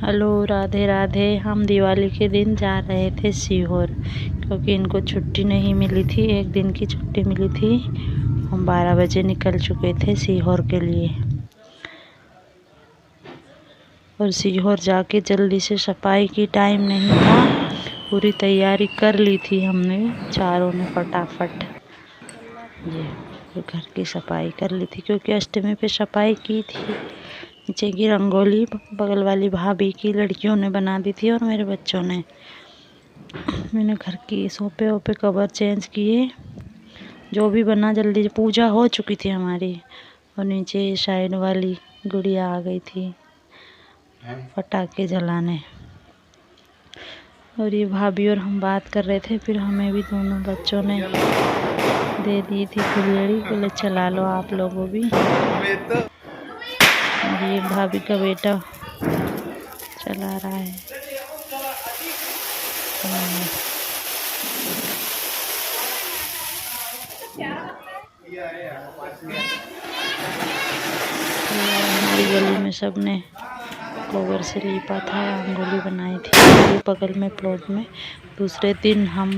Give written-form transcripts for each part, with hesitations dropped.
Hello, Radhe Radhe. हम दिवाली के दिन जा रहे थे सीहोर, क्योंकि इनको छुट्टी नहीं मिली थी। एक दिन की छुट्टी मिली थी। हम 12 बजे निकल चुके थे सीहोर के लिए, और सीहोर जाके जल्दी से सफाई की टाइम नहीं था। पूरी तैयारी कर ली थी हमने चारों ने फटाफट। ये घर की सफाई कर ली थी, क्योंकि अष्टमी पे सफाई की थी। नीचे की रंगोली बगल वाली भाभी की लड़कियों ने बना दी थी, और मेरे बच्चों ने। मैंने घर की सोफे वोपे कवर चेंज किए, जो भी बना जल्दी। पूजा हो चुकी थी हमारी, और नीचे साइड वाली गुड़िया आ गई थी पटाखे जलाने। और ये भाभी और हम बात कर रहे थे, फिर हमें भी दोनों बच्चों ने दे दी थी फुलझड़ी, बोले चला लो आप लोगों भी। और ये भाभी का बेटा चला रहा है। हमारी गली में सबने गोबर से लीपा था, रंगोली बनाई थी। ये बगल में प्लॉट में दूसरे दिन हम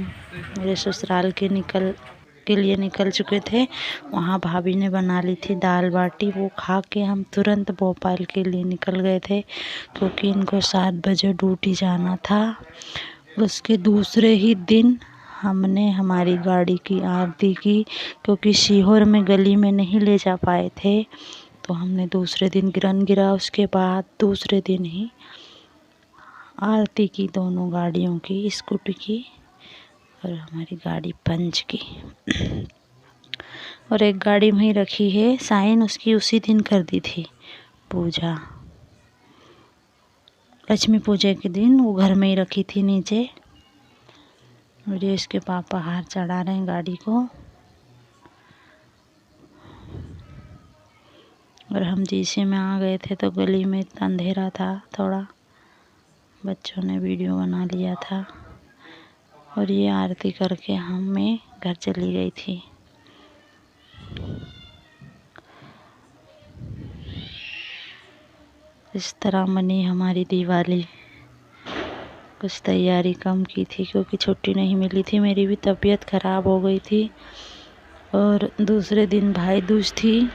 मेरे ससुराल के लिए निकल चुके थे। वहाँ भाभी ने बना ली थी दाल बाटी, वो खा के हम तुरंत भोपाल के लिए निकल गए थे, क्योंकि इनको 7 बजे ड्यूटी जाना था। उसके दूसरे ही दिन हमने हमारी गाड़ी की आरती की, क्योंकि सीहोर में गली में नहीं ले जा पाए थे, तो हमने दूसरे दिन गिरन गिरा। उसके बाद दूसरे दिन ही आरती की, दोनों गाड़ियों की, स्कूटी की और हमारी गाड़ी पंच की। और एक गाड़ी वहीं रखी है, साइन उसकी उसी दिन कर दी थी पूजा। लक्ष्मी पूजा के दिन वो घर में ही रखी थी नीचे। और ये इसके पापा हार चढ़ा रहे हैं गाड़ी को। और हम जीसे में आ गए थे, तो गली में इतना अंधेरा था थोड़ा, बच्चों ने वीडियो बना लिया था। और ये आरती करके मैं घर चली गई थी। इस तरह मनी हमारी दिवाली। कुछ तैयारी कम की थी, क्योंकि छुट्टी नहीं मिली थी। मेरी भी तबीयत ख़राब हो गई थी, और दूसरे दिन भाई दूज थी,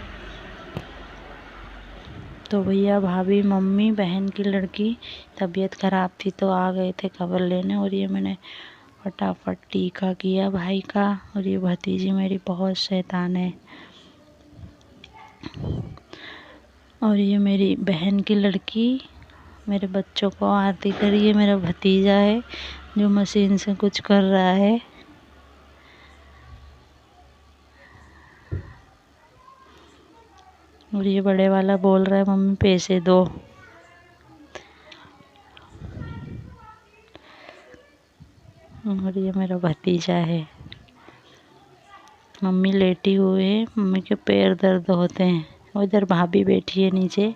तो भैया भाभी मम्मी बहन की लड़की तबीयत ख़राब थी, तो आ गए थे खबर लेने। और ये मैंने फटाफट टीका किया भाई का। और ये भतीजी मेरी बहुत शैतान है। और ये मेरी बहन की लड़की मेरे बच्चों को आरती करी है। मेरा भतीजा है जो मशीन से कुछ कर रहा है। और ये बड़े वाला बोल रहा है मम्मी पैसे दो। और ये मेरा भतीजा है। मम्मी लेटी हुई है, मम्मी के पैर दर्द होते हैं। और इधर भाभी बैठी है नीचे।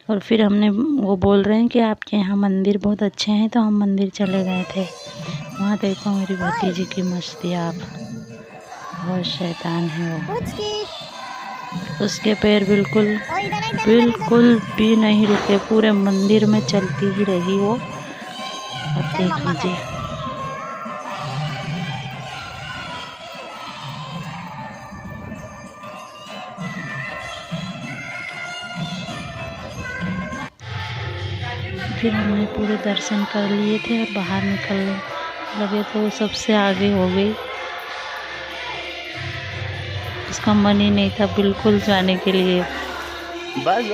और फिर वो बोल रहे हैं कि आपके यहाँ मंदिर बहुत अच्छे हैं, तो हम मंदिर चले गए थे। वहाँ देखो मेरी भतीजी की मस्ती आप, बहुत शैतान है वो। उसके पैर बिल्कुल भी नहीं रुके, पूरे मंदिर में चलती ही रही वो। अब देख लीजिए। फिर हमने पूरे दर्शन कर लिए थे और बाहर निकलने लगे, तो वो सबसे आगे हो गई। उसका मन ही नहीं था बिल्कुल जाने के लिए। बस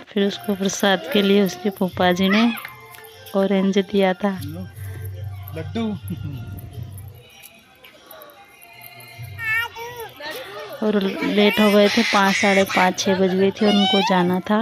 फिर उसको प्रसाद के लिए उसके फूफा जी ने ऑरेंज दिया था, लड्डू। और लेट हो गए थे, 5 साढ़े 5 6 बज गई थी, और उनको जाना था